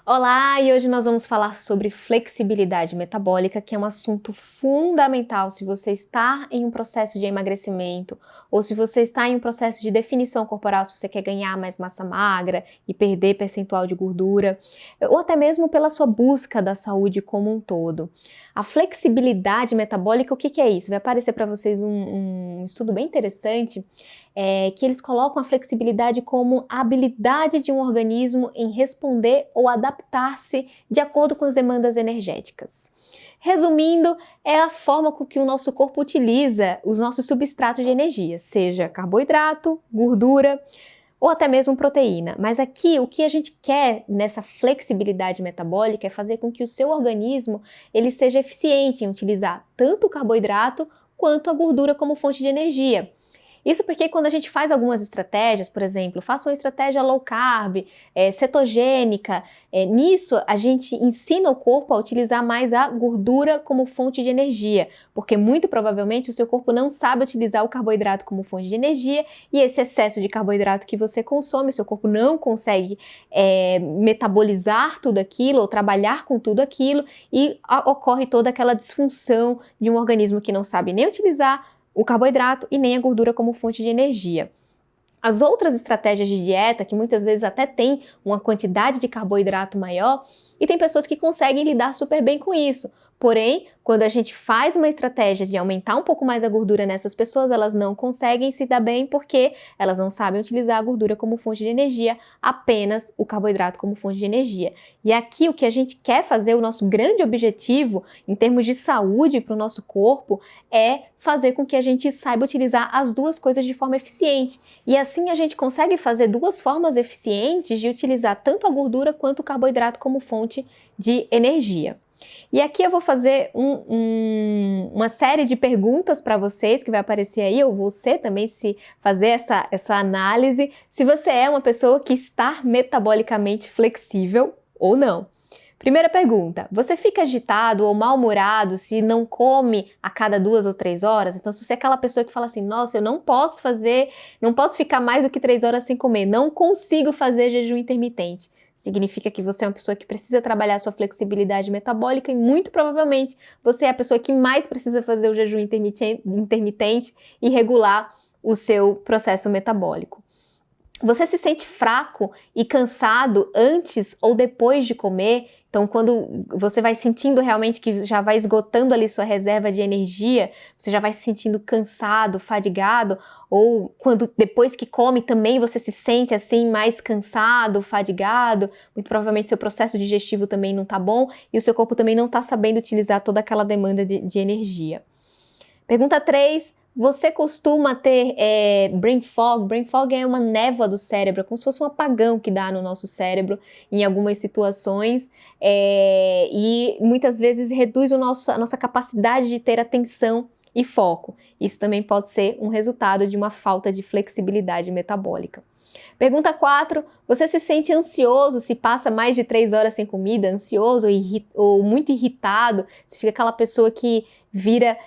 Olá, e hoje nós vamos falar sobre flexibilidade metabólica, que é um assunto fundamental se você está em um processo de emagrecimento ou se você está em um processo de definição corporal, se você quer ganhar mais massa magra e perder percentual de gordura, ou até mesmo pela sua busca da saúde como um todo. A flexibilidade metabólica, o que é isso? Vai aparecer para vocês um estudo bem interessante, que eles colocam a flexibilidade como a habilidade de um organismo em responder ou adaptar-se de acordo com as demandas energéticas. Resumindo, é a forma com que o nosso corpo utiliza os nossos substratos de energia, seja carboidrato, gordura ou até mesmo proteína. Mas aqui o que a gente quer nessa flexibilidade metabólica é fazer com que o seu organismo ele seja eficiente em utilizar tanto o carboidrato quanto a gordura como fonte de energia. Isso porque quando a gente faz algumas estratégias, por exemplo, faça uma estratégia low carb, cetogênica, nisso a gente ensina o corpo a utilizar mais a gordura como fonte de energia, porque muito provavelmente o seu corpo não sabe utilizar o carboidrato como fonte de energia e esse excesso de carboidrato que você consome, o seu corpo não consegue metabolizar tudo aquilo ou trabalhar com tudo aquilo e ocorre toda aquela disfunção de um organismo que não sabe nem utilizar o carboidrato e nem a gordura como fonte de energia. As outras estratégias de dieta, que muitas vezes até têm uma quantidade de carboidrato maior, e tem pessoas que conseguem lidar super bem com isso. Porém, quando a gente faz uma estratégia de aumentar um pouco mais a gordura nessas pessoas, elas não conseguem se dar bem porque elas não sabem utilizar a gordura como fonte de energia, apenas o carboidrato como fonte de energia. E aqui o que a gente quer fazer, o nosso grande objetivo em termos de saúde para o nosso corpo, é fazer com que a gente saiba utilizar as duas coisas de forma eficiente. E assim a gente consegue fazer duas formas eficientes de utilizar tanto a gordura quanto o carboidrato como fonte de energia. E aqui eu vou fazer uma série de perguntas para vocês que vai aparecer aí, ou você também se fazer essa análise, se você é uma pessoa que está metabolicamente flexível ou não. Primeira pergunta, você fica agitado ou mal-humorado se não come a cada 2 ou 3 horas? Então, se você é aquela pessoa que fala assim, nossa, eu não posso ficar mais do que 3 horas sem comer, não consigo fazer jejum intermitente. Significa que você é uma pessoa que precisa trabalhar sua flexibilidade metabólica e muito provavelmente você é a pessoa que mais precisa fazer o jejum intermitente e regular o seu processo metabólico. Você se sente fraco e cansado antes ou depois de comer? Então, quando você vai sentindo realmente que já vai esgotando ali sua reserva de energia, você já vai se sentindo cansado, fadigado, ou quando depois que come também você se sente assim mais cansado, fadigado, muito provavelmente seu processo digestivo também não tá bom e o seu corpo também não tá sabendo utilizar toda aquela demanda de energia. Pergunta 3. Você costuma ter brain fog? Brain fog é uma névoa do cérebro, é como se fosse um apagão que dá no nosso cérebro em algumas situações e muitas vezes reduz a nossa capacidade de ter atenção e foco. Isso também pode ser um resultado de uma falta de flexibilidade metabólica. Pergunta 4. Você se sente ansioso se passa mais de 3 horas sem comida? Ansioso ou muito irritado? Se fica aquela pessoa que vira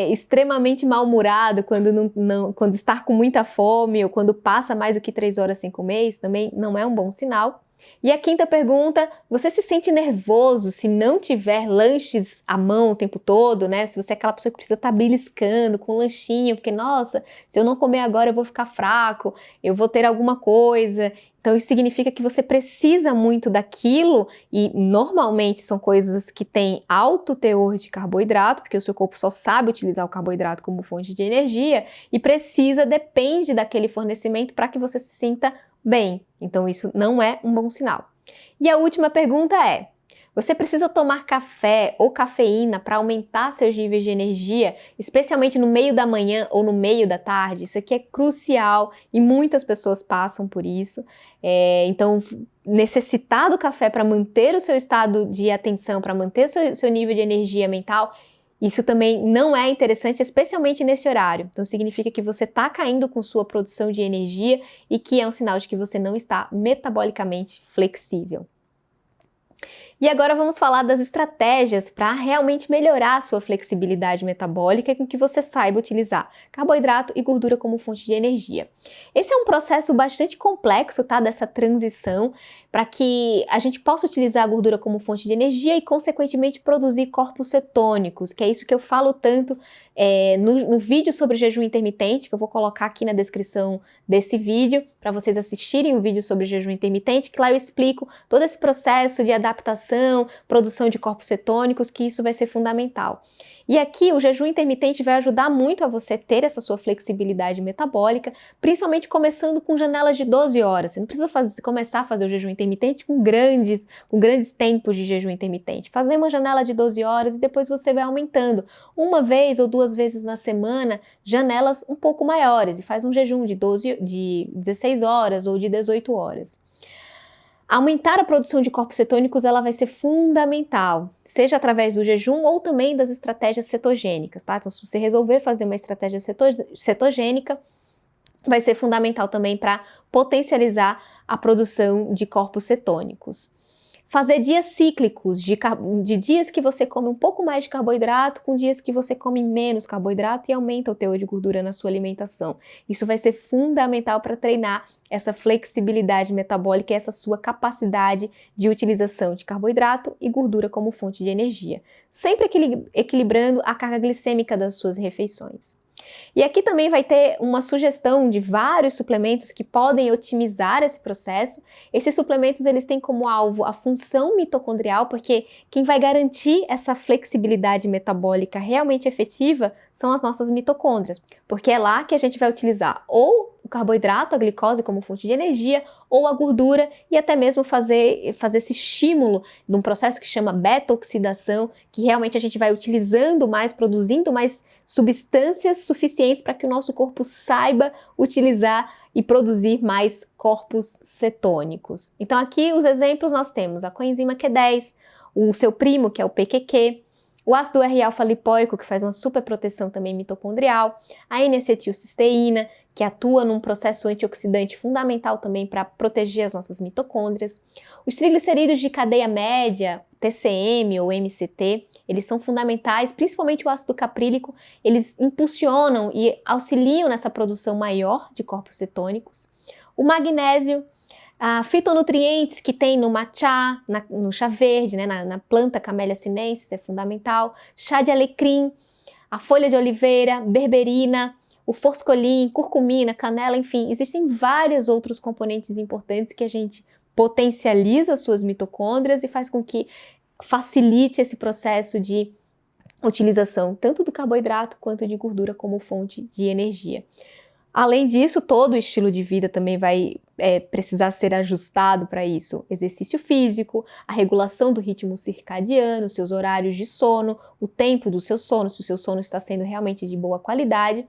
extremamente mal-humorado quando está com muita fome ou quando passa mais do que 3 horas sem comer? Isso também não é um bom sinal. E a quinta pergunta, você se sente nervoso se não tiver lanches à mão o tempo todo, né? Se você é aquela pessoa que precisa estar beliscando com um lanchinho, porque, nossa, se eu não comer agora eu vou ficar fraco, eu vou ter alguma coisa. Então isso significa que você precisa muito daquilo e normalmente são coisas que têm alto teor de carboidrato, porque o seu corpo só sabe utilizar o carboidrato como fonte de energia e depende daquele fornecimento para que você se sinta bem. Então isso não é um bom sinal. E a última pergunta é: você precisa tomar café ou cafeína para aumentar seus níveis de energia, especialmente no meio da manhã ou no meio da tarde? Isso aqui é crucial e muitas pessoas passam por isso. Então, necessitar do café para manter o seu estado de atenção, para manter seu nível de energia mental, isso também não é interessante, especialmente nesse horário. Então, significa que você está caindo com sua produção de energia e que é um sinal de que você não está metabolicamente flexível. E agora vamos falar das estratégias para realmente melhorar a sua flexibilidade metabólica e com que você saiba utilizar carboidrato e gordura como fonte de energia. Esse é um processo bastante complexo, tá? Dessa transição para que a gente possa utilizar a gordura como fonte de energia e, consequentemente, produzir corpos cetônicos, que é isso que eu falo tanto no vídeo sobre jejum intermitente, que eu vou colocar aqui na descrição desse vídeo, para vocês assistirem o vídeo sobre jejum intermitente, que lá eu explico todo esse processo de adaptação, produção de corpos cetônicos, que isso vai ser fundamental. E aqui o jejum intermitente vai ajudar muito a você ter essa sua flexibilidade metabólica, principalmente começando com janelas de 12 horas. Você não precisa começar a fazer o jejum intermitente com grandes tempos de jejum intermitente. Fazer uma janela de 12 horas e depois você vai aumentando. Uma vez ou duas vezes na semana, janelas um pouco maiores, e faz um jejum de 16 horas ou de 18 horas. Aumentar a produção de corpos cetônicos ela vai ser fundamental, seja através do jejum ou também das estratégias cetogênicas, tá? Então, se você resolver fazer uma estratégia cetogênica, vai ser fundamental também para potencializar a produção de corpos cetônicos. Fazer dias cíclicos, de dias que você come um pouco mais de carboidrato com dias que você come menos carboidrato e aumenta o teor de gordura na sua alimentação. Isso vai ser fundamental para treinar essa flexibilidade metabólica e essa sua capacidade de utilização de carboidrato e gordura como fonte de energia, sempre equilibrando a carga glicêmica das suas refeições. E aqui também vai ter uma sugestão de vários suplementos que podem otimizar esse processo. Esses suplementos eles têm como alvo a função mitocondrial, porque quem vai garantir essa flexibilidade metabólica realmente efetiva são as nossas mitocôndrias, porque é lá que a gente vai utilizar ou o carboidrato, a glicose como fonte de energia, ou a gordura, e até mesmo fazer esse estímulo de um processo que chama beta-oxidação, que realmente a gente vai utilizando mais, produzindo mais substâncias suficientes para que o nosso corpo saiba utilizar e produzir mais corpos cetônicos. Então aqui os exemplos nós temos a coenzima Q10, o seu primo, que é o PQQ, o ácido R-alfa-lipoico, que faz uma superproteção também mitocondrial, a N-acetilcisteína, que atua num processo antioxidante fundamental também para proteger as nossas mitocôndrias. Os triglicerídeos de cadeia média, TCM ou MCT, eles são fundamentais, principalmente o ácido caprílico, eles impulsionam e auxiliam nessa produção maior de corpos cetônicos. O magnésio, fitonutrientes que tem no matcha, no chá verde, né, na planta Camellia sinensis, é fundamental. Chá de alecrim, a folha de oliveira, berberina, o forscolin, curcumina, canela, enfim, existem vários outros componentes importantes que a gente potencializa as suas mitocôndrias e faz com que facilite esse processo de utilização tanto do carboidrato quanto de gordura como fonte de energia. Além disso, todo o estilo de vida também vai precisar ser ajustado para isso. Exercício físico, a regulação do ritmo circadiano, seus horários de sono, o tempo do seu sono, se o seu sono está sendo realmente de boa qualidade,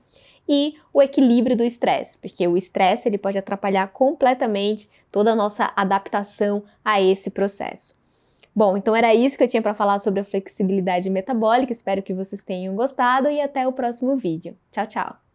e o equilíbrio do estresse, porque o estresse ele pode atrapalhar completamente toda a nossa adaptação a esse processo. Bom, então era isso que eu tinha para falar sobre a flexibilidade metabólica, espero que vocês tenham gostado e até o próximo vídeo. Tchau, tchau!